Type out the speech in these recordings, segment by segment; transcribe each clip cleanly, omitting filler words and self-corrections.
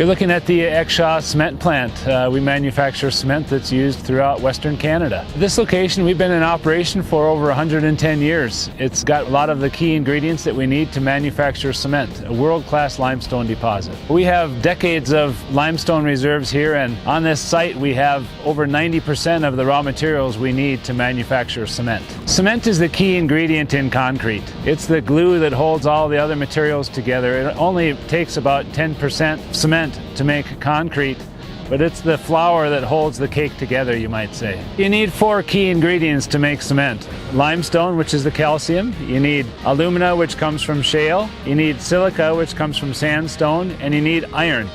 You're looking at the Exshaw cement plant. We manufacture cement that's used throughout Western Canada. This location, we've been in operation for over 110 years. It's got a lot of the key ingredients that we need to manufacture cement, a world-class limestone deposit. We have decades of limestone reserves here, and on this site we have over 90% of the raw materials we need to manufacture cement. Cement is the key ingredient in concrete. It's the glue that holds all the other materials together. It only takes about 10% cement to make concrete, but it's the flour that holds the cake together, you might say. You need 4 key ingredients to make cement. Limestone, which is the calcium. You need alumina, which comes from shale. You need silica, which comes from sandstone, and you need iron.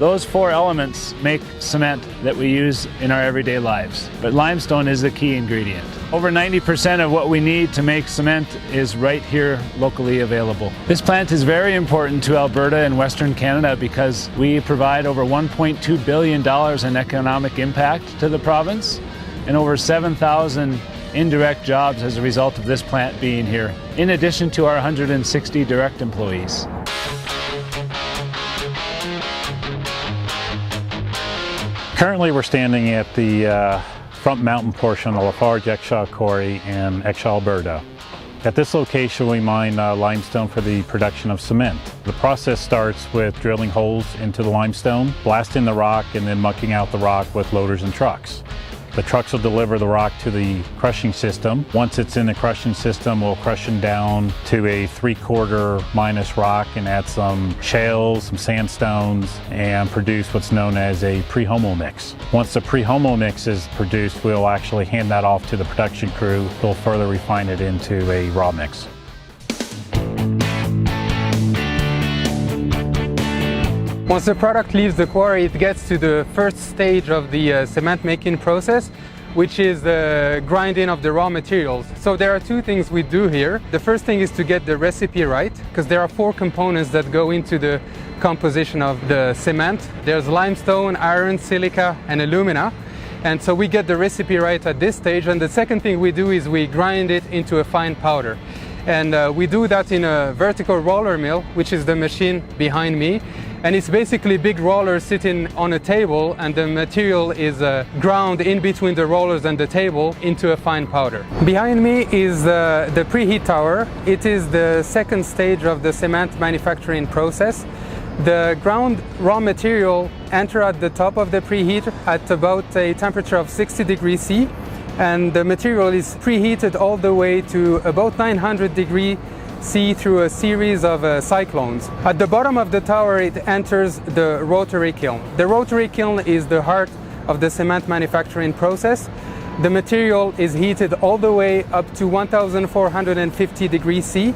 Those 4 elements make cement that we use in our everyday lives, but limestone is the key ingredient. Over 90% of what we need to make cement is right here locally available. This plant is very important to Alberta and Western Canada because we provide over $1.2 billion in economic impact to the province and over 7,000 indirect jobs as a result of this plant being here, in addition to our 160 direct employees. Currently we're standing at the front mountain portion of Lafarge Exshaw Quarry in Exshaw, Alberta. At this location we mine limestone for the production of cement. The process starts with drilling holes into the limestone, blasting the rock, and then mucking out the rock with loaders and trucks. The trucks will deliver the rock to the crushing system. Once it's in the crushing system, we'll crush it down to a 3/4 minus rock and add some shales, some sandstones, and produce what's known as a pre-homo mix. Once the pre-homo mix is produced, we'll actually hand that off to the production crew who'll further refine it into a raw mix. Once the product leaves the quarry, it gets to the first stage of the cement making process, which is the grinding of the raw materials. So there are 2 things we do here. The first thing is to get the recipe right, because there are 4 components that go into the composition of the cement. There's limestone, iron, silica, and alumina. And so we get the recipe right at this stage. And the second thing we do is we grind it into a fine powder. And we do that in a vertical roller mill, which is the machine behind me. And it's basically big rollers sitting on a table, and the material is ground in between the rollers and the table into a fine powder. Behind me is the Preheat Tower. It is the second stage of the cement manufacturing process. The ground raw material enter at the top of the preheat at about a temperature of 60 degrees C, and the material is preheated all the way to about 900 degrees C through a series of cyclones. At the bottom of the tower it enters the Rotary Kiln. The Rotary Kiln is the heart of the cement manufacturing process. The material is heated all the way up to 1450 degrees C,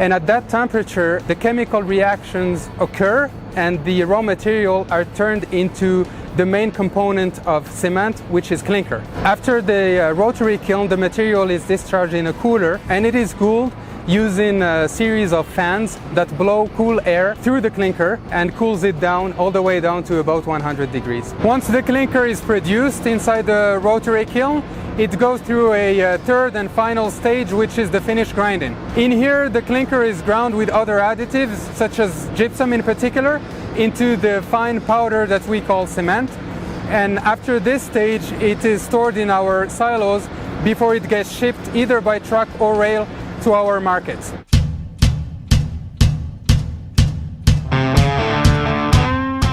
and at that temperature the chemical reactions occur and the raw material are turned into the main component of cement, which is clinker. After the Rotary Kiln, the material is discharged in a cooler, and it is cooled using a series of fans that blow cool air through the clinker and cools it down all the way down to about 100 degrees. Once the clinker is produced inside the Rotary Kiln, it goes through a third and final stage, which is the finish grinding. In here, the clinker is ground with other additives, such as gypsum in particular, into the fine powder that we call cement. And after this stage, it is stored in our silos before it gets shipped either by truck or rail to our markets.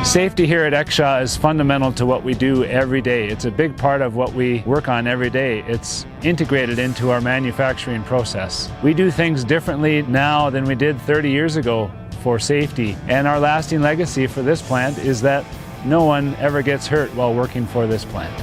Safety here at Exshaw is fundamental to what we do every day. It's a big part of what we work on every day. It's integrated into our manufacturing process. We do things differently now than we did 30 years ago for safety. And our lasting legacy for this plant is that no one ever gets hurt while working for this plant.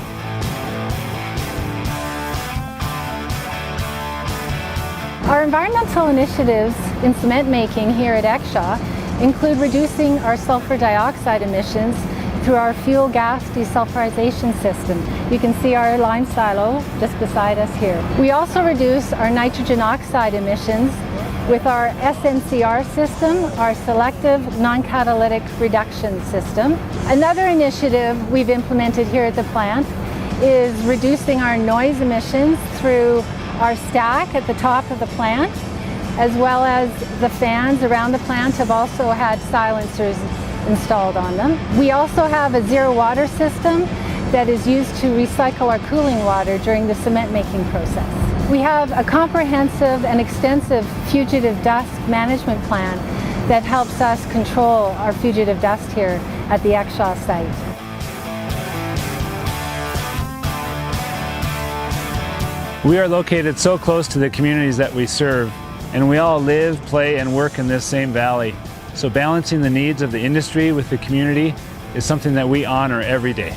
Our environmental initiatives in cement making here at Exshaw include reducing our sulfur dioxide emissions through our fuel gas desulfurization system. You can see our lime silo just beside us here. We also reduce our nitrogen oxide emissions with our SNCR system, our selective non-catalytic reduction system. Another initiative we've implemented here at the plant is reducing our noise emissions through our stack at the top of the plant, as well as the fans around the plant have also had silencers installed on them. We also have a zero water system that is used to recycle our cooling water during the cement making process. We have a comprehensive and extensive fugitive dust management plan that helps us control our fugitive dust here at the Exshaw site. We are located so close to the communities that we serve, and we all live, play, and work in this same valley. So balancing the needs of the industry with the community is something that we honor every day.